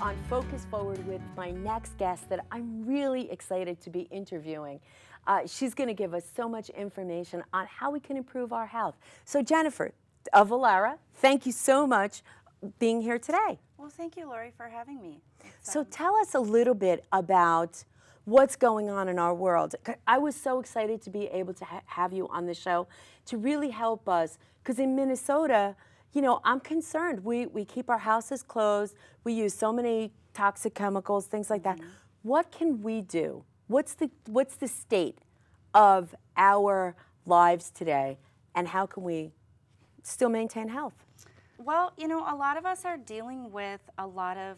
on Focus Forward with my next guest that I'm really excited to be interviewing. She's going to give us so much information on how we can improve our health. So Jennifer of Vollara, thank you so much being here today. Well, thank you, Lori, for having me. So tell us a little bit about what's going on in our world. I was so excited to be able to have you on the show to really help us, because in Minnesota, you know, I'm concerned. We keep our houses closed. We use so many toxic chemicals, things like that. What can we do? What's the state of our lives today, and how can we still maintain health? Well, you know, a lot of us are dealing with a lot of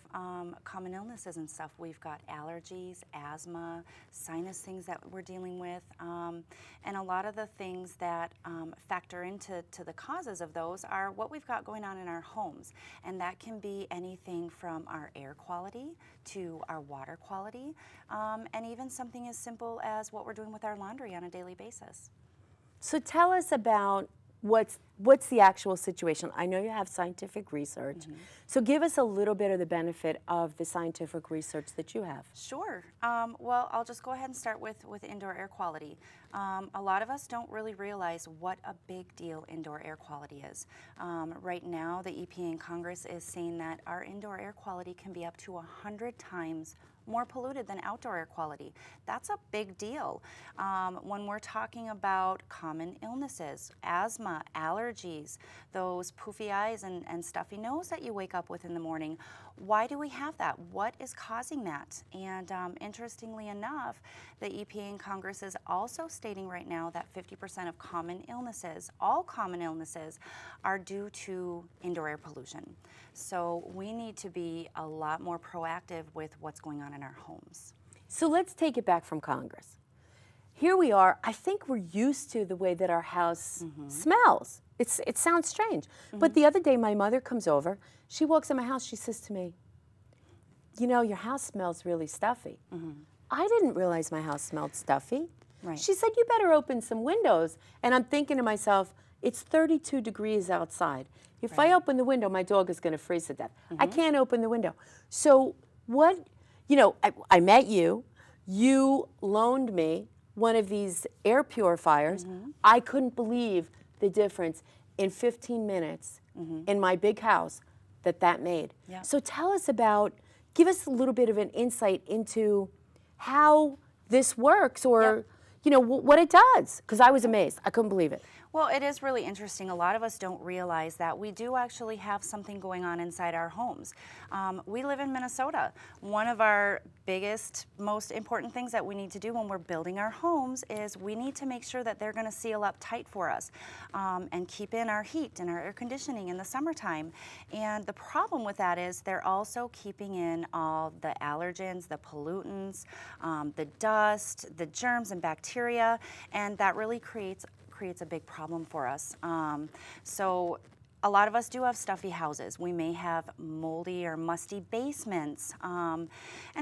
common illnesses and stuff. We've got allergies, asthma, sinus things that we're dealing with, and a lot of the things that factor into the causes of those are what we've got going on in our homes. And that can be anything from our air quality to our water quality, and even something as simple as what we're doing with our laundry on a daily basis. So tell us about what's the actual situation. I know you have scientific research, so give us a little bit of the benefit of the scientific research that you have. Sure. Well, I'll just go ahead and start with indoor air quality. A lot of us don't really realize what a big deal indoor air quality is. Right now, the EPA in Congress is saying that our indoor air quality can be up to 100 times more polluted than outdoor air quality. That's a big deal. When we're talking about common illnesses, asthma, allergies, those poofy eyes and stuffy nose that you wake up with in the morning, why do we have that? What is causing that? And interestingly enough, the EPA in Congress is also stating right now that 50% of common illnesses, all common illnesses, are due to indoor air pollution. So we need to be a lot more proactive with what's going on in our homes. So let's take it back from Congress. Here we are. I think we're used to the way that our house smells. It sounds strange. But the other day, my mother comes over. She walks in my house. She says to me, you know, your house smells really stuffy. I didn't realize my house smelled stuffy. Right. She said, you better open some windows. And I'm thinking to myself, it's 32 degrees outside. If I open the window, my dog is going to freeze to death. I can't open the window. So what, you know, I met you. You loaned me one of these air purifiers. I couldn't believe the difference in 15 minutes in my big house that made. Yeah. So tell us about, give us a little bit of an insight into how this works, or you know, what it does, because I was amazed. I couldn't believe it. Well, it is really interesting. A lot of us don't realize that we do actually have something going on inside our homes. We live in Minnesota. One of our biggest, most important things that we need to do when we're building our homes is we need to make sure that they're going to seal up tight for us and keep in our heat and our air conditioning in the summertime. And the problem with that is they're also keeping in all the allergens, the pollutants, the dust, the germs and bacteria, and that really creates a big problem for us. So a lot of us do have stuffy houses. We may have moldy or musty basements, and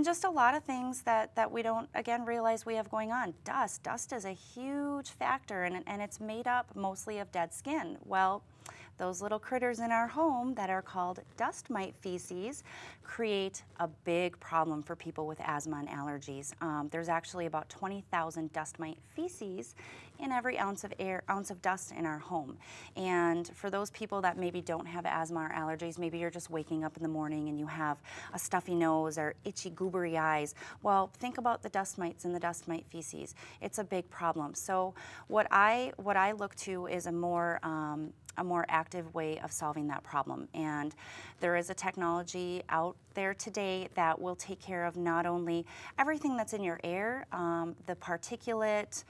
just a lot of things that we don't, again, realize we have going on. Dust is a huge factor, and it's made up mostly of dead skin. Well, those little critters in our home that are called dust mite feces create a big problem for people with asthma and allergies. There's actually about 20,000 dust mite feces in every ounce of dust in our home. And for those people that maybe don't have asthma or allergies, maybe you're just waking up in the morning and you have a stuffy nose or itchy, goobery eyes. Well, think about the dust mites and the dust mite feces. It's a big problem. So what I look to is a more active way of solving that problem. And there is a technology out there today that will take care of not only everything that's in your air, the particulate,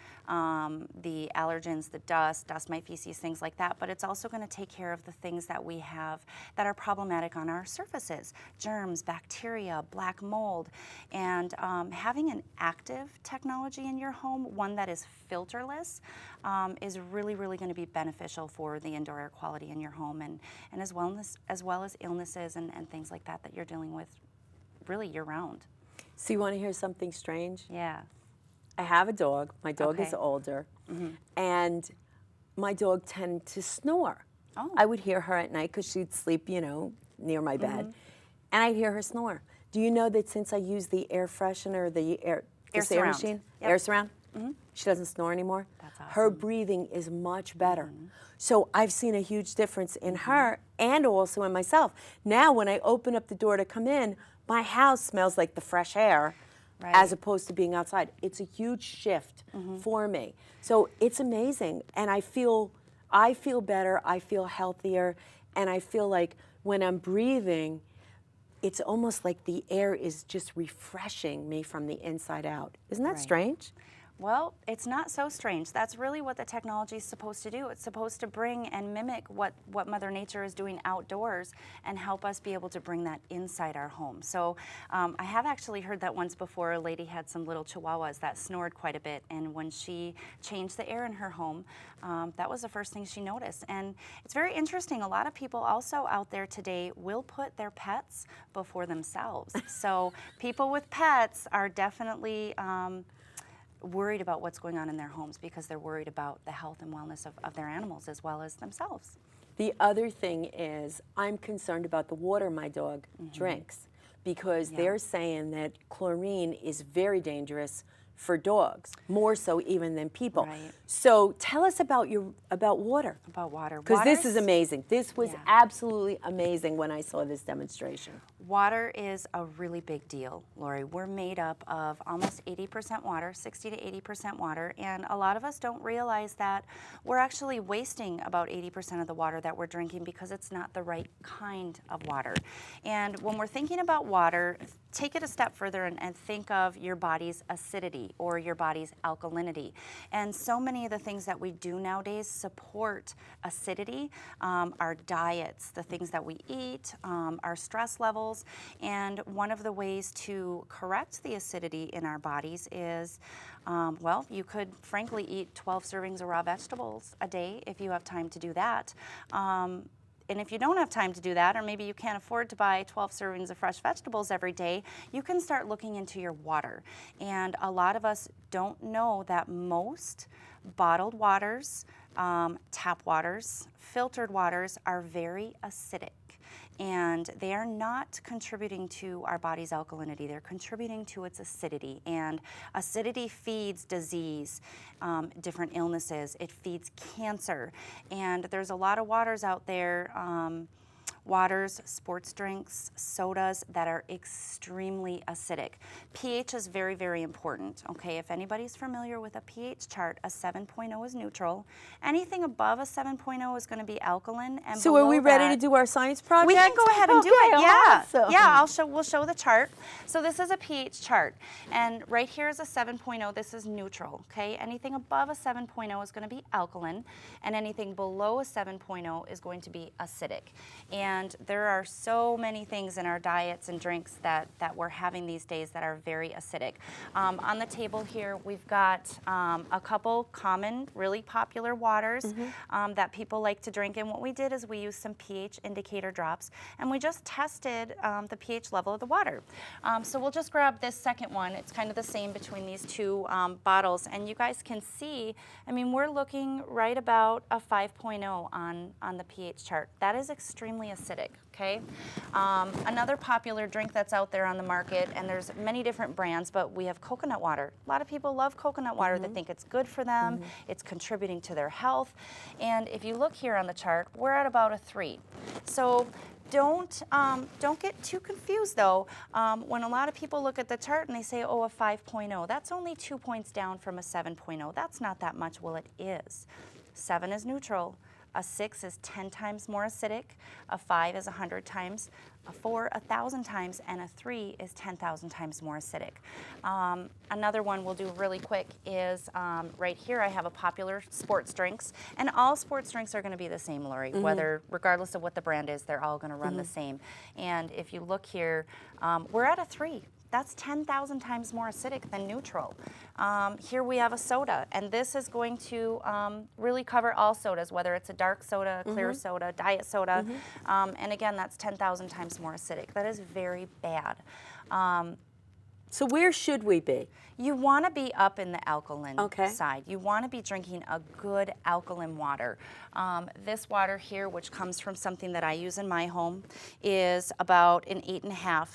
the allergens, the dust mite feces, things like that, but it's also going to take care of the things that we have that are problematic on our surfaces, germs, bacteria, black mold. And having an active technology in your home, one that is filterless, is really, really going to be beneficial for the indoor air quality in your home, and as well as illnesses and things like that you're dealing with really year-round. So you want to hear something strange? Yeah. I have a dog. My dog is Okay. older, and my dog tended to snore. Oh. I would hear her at night because she'd sleep, you know, near my bed, and I'd hear her snore. Do you know that since I use the air freshener, this air surround. machine, Yep. air surround, she doesn't snore anymore? That's Her awesome. breathing is much better. So I've seen a huge difference in her and also in myself. Now when I open up the door to come in, my house smells like the fresh air as opposed to being outside. It's a huge shift for me. So it's amazing. And I feel better, I feel healthier, and I feel like when I'm breathing, it's almost like the air is just refreshing me from the inside out. Isn't that strange? Well, it's not so strange. That's really what the technology is supposed to do. It's supposed to bring and mimic what Mother Nature is doing outdoors and help us be able to bring that inside our home. So I have actually heard that once before. A lady had some little chihuahuas that snored quite a bit, and when she changed the air in her home, that was the first thing she noticed. And it's very interesting. A lot of people also out there today will put their pets before themselves. So people with pets are definitely worried about what's going on in their homes because they're worried about the health and wellness of their animals as well as themselves. The other thing is I'm concerned about the water my dog drinks because they're saying that chlorine is very dangerous for dogs, more so even than people. Right. So tell us about water. About water. Because this is amazing. This was absolutely amazing when I saw this demonstration. Water is a really big deal, Lori. We're made up of almost 80% water, 60 to 80% water, and a lot of us don't realize that we're actually wasting about 80% of the water that we're drinking because it's not the right kind of water. And when we're thinking about water, take it a step further and think of your body's acidity or your body's alkalinity. And so many of the things that we do nowadays support acidity, our diets, the things that we eat, our stress levels. And one of the ways to correct the acidity in our bodies is, well, you could frankly eat 12 servings of raw vegetables a day if you have time to do that. And if you don't have time to do that, or maybe you can't afford to buy 12 servings of fresh vegetables every day, you can start looking into your water. And a lot of us don't know that most bottled waters, tap waters, filtered waters are very acidic. And they are not contributing to our body's alkalinity. They're contributing to its acidity. And acidity feeds disease, different illnesses. It feeds cancer. And there's a lot of waters out there, waters, sports drinks, sodas that are extremely acidic. pH is very, very important, okay? If anybody's familiar with a pH chart, a 7.0 is neutral. Anything above a 7.0 is going to be alkaline, and So are we ready to do our science project? We can go ahead and do it, yeah. Awesome. Yeah, we'll show the chart. So this is a pH chart, and right here is a 7.0. This is neutral, okay? Anything above a 7.0 is going to be alkaline, and anything below a 7.0 is going to be acidic. And there are so many things in our diets and drinks that we're having these days that are very acidic. On the table here, we've got a couple common, really popular waters that people like to drink. And what we did is we used some pH indicator drops, and we just tested the pH level of the water. So we'll just grab this second one. It's kind of the same between these two bottles. And you guys can see, I mean, we're looking right about a 5.0 on the pH chart. That is extremely acidic, okay? Another popular drink that's out there on the market, and there's many different brands, but we have coconut water. A lot of people love coconut water. They think it's good for them. It's contributing to their health. And if you look here on the chart, we're at about a 3. So don't get too confused though. When a lot of people look at the chart and they say, oh, a 5.0, that's only 2 points down from a 7.0. That's not that much. Well, it is. 7 is neutral. A 6 is 10 times more acidic, a 5 is 100 times, a 4 1,000 times, and a 3 is 10,000 times more acidic. Another one we'll do really quick is right here I have a popular sports drinks, and all sports drinks are going to be the same, Lori, regardless of what the brand is, they're all going to run the same. And if you look here, we're at a 3. That's 10,000 times more acidic than neutral. Here we have a soda, and this is going to really cover all sodas, whether it's a dark soda, clear soda, diet soda, and again, that's 10,000 times more acidic. That is very bad. So where should we be? You want to be up in the alkaline side. You want to be drinking a good alkaline water. This water here, which comes from something that I use in my home, is about an 8.5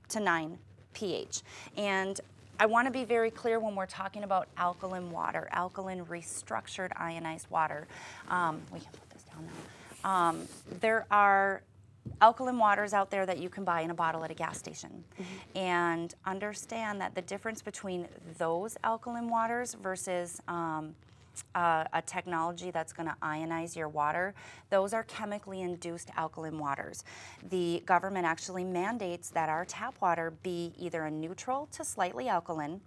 to 9 pH. And I want to be very clear when we're talking about alkaline water, alkaline restructured ionized water. We can put this down now. There are alkaline waters out there that you can buy in a bottle at a gas station. And understand that the difference between those alkaline waters versus a technology that's going to ionize your water, those are chemically induced alkaline waters. The government actually mandates that our tap water be either a neutral to slightly alkaline,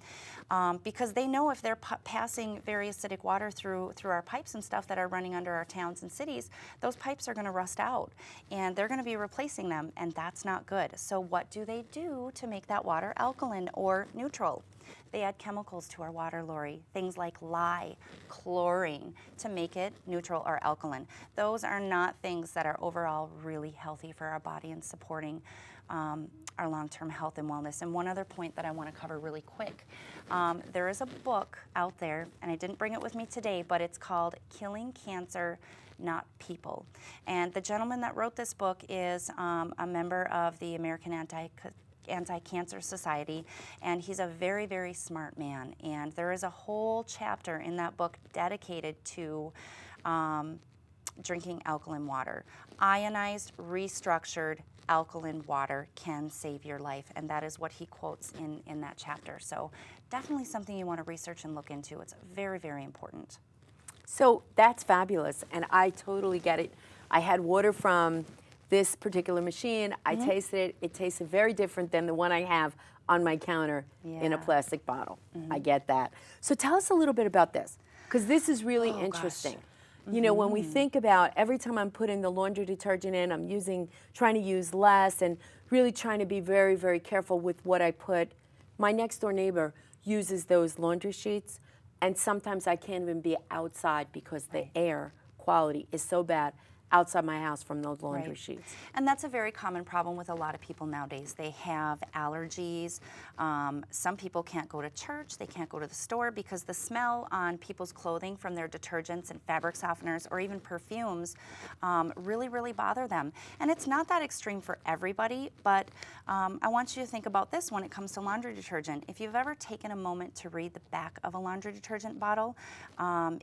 because they know if they're passing very acidic water through our pipes and stuff that are running under our towns and cities, those pipes are going to rust out and they're going to be replacing them, and that's not good. So what do they do to make that water alkaline or neutral? They add chemicals to our water, Lori, things like lye, chlorine, to make it neutral or alkaline. Those are not things that are overall really healthy for our body and supporting our long-term health and wellness. And one other point that I want to cover really quick. There is a book out there, and I didn't bring it with me today, but it's called Killing Cancer, Not People. And the gentleman that wrote this book is a member of the American Anti-Cancer Society, and he's a very, very smart man. And there is a whole chapter in that book dedicated to drinking alkaline water. Ionized, restructured alkaline water can save your life, and that is what he quotes in that chapter. So definitely something you want to research and look into. It's very, very important. So that's fabulous, and I totally get it. I had water from this particular machine. I tasted it. It tasted very different than the one I have on my counter in a plastic bottle. I get that. So tell us a little bit about this, because this is really interesting. You know, when we think about every time I'm putting the laundry detergent in, I'm trying to use less and really trying to be very, very careful with what I put. My next door neighbor uses those laundry sheets, and sometimes I can't even be outside because the air quality is so bad outside my house from those laundry sheets. And that's a very common problem with a lot of people nowadays. They have allergies. Some people can't go to church. They can't go to the store because the smell on people's clothing from their detergents and fabric softeners or even perfumes really, really bother them. And it's not that extreme for everybody, but I want you to think about this when it comes to laundry detergent. If you've ever taken a moment to read the back of a laundry detergent bottle,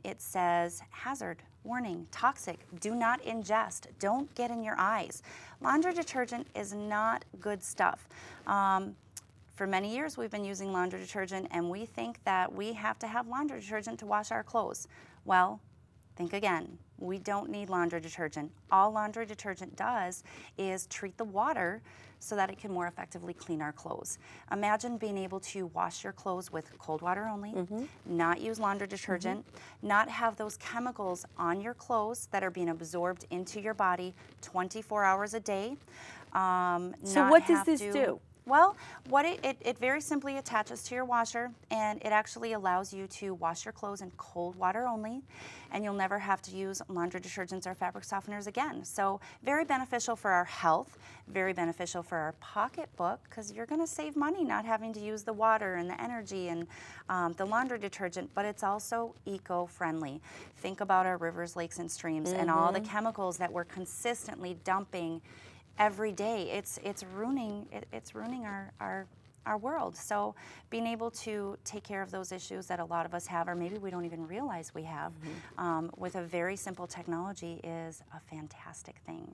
it says hazard, warning, toxic, do not ingest, don't get in your eyes. Laundry detergent is not good stuff. For many years we've been using laundry detergent, and we think that we have to have laundry detergent to wash our clothes. Well, think again. We don't need laundry detergent. All laundry detergent does is treat the water so that it can more effectively clean our clothes. Imagine being able to wash your clothes with cold water only, not use laundry detergent, not have those chemicals on your clothes that are being absorbed into your body 24 hours a day. So what does this do? Well, what it very simply attaches to your washer, and it actually allows you to wash your clothes in cold water only, and you'll never have to use laundry detergents or fabric softeners again. So very beneficial for our health, very beneficial for our pocketbook, because you're going to save money not having to use the water and the energy and the laundry detergent, but it's also eco-friendly. Think about our rivers, lakes, and streams and all the chemicals that we're consistently dumping every day. It's ruining our world. So being able to take care of those issues that a lot of us have, or maybe we don't even realize we have, with a very simple technology is a fantastic thing.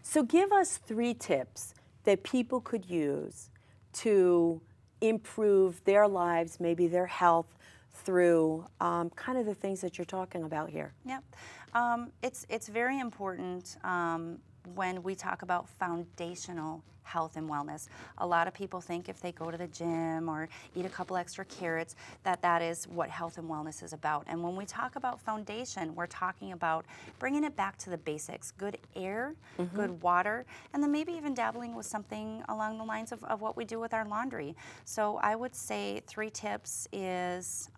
So give us 3 tips that people could use to improve their lives, maybe their health, through kind of the things that you're talking about here. Yep. It's very important when we talk about foundational health and wellness. A lot of people think if they go to the gym or eat a couple extra carrots, that is what health and wellness is about. And when we talk about foundation, we're talking about bringing it back to the basics. Good air, good water, and then maybe even dabbling with something along the lines of what we do with our laundry. So I would say 3 tips is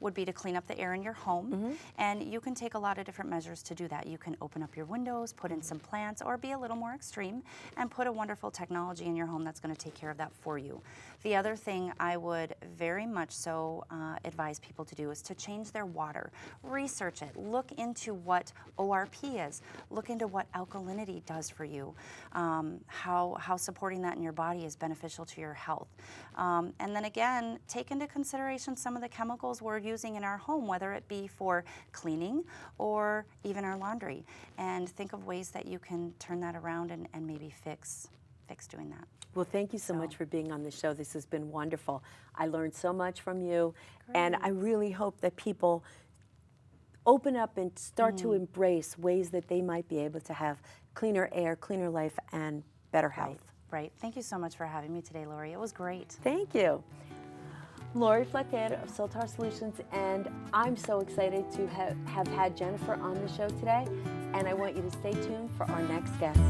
would be to clean up the air in your home. And you can take a lot of different measures to do that. You can open up your windows, put in some plants, or be a little more extreme and put a wonderful technology in your home that's going to take care of that for you. The other thing I would very much so advise people to do is to change their water. Research it. Look into what ORP is. Look into what alkalinity does for you. How supporting that in your body is beneficial to your health. And then again, take into consideration some of the chemicals we're using in our home, whether it be for cleaning or even our laundry. And think of ways that you can turn that around and maybe fix doing that. Well, thank you so much for being on the show. This has been wonderful. I learned so much from you, and I really hope that people open up and start to embrace ways that they might be able to have cleaner air, cleaner life, and better health. Right. Thank you so much for having me today, Lori. It was great. Thank you. Lori Flaquer of Soltar Solutions, and I'm so excited to have had Jennifer on the show today, and I want you to stay tuned for our next guest.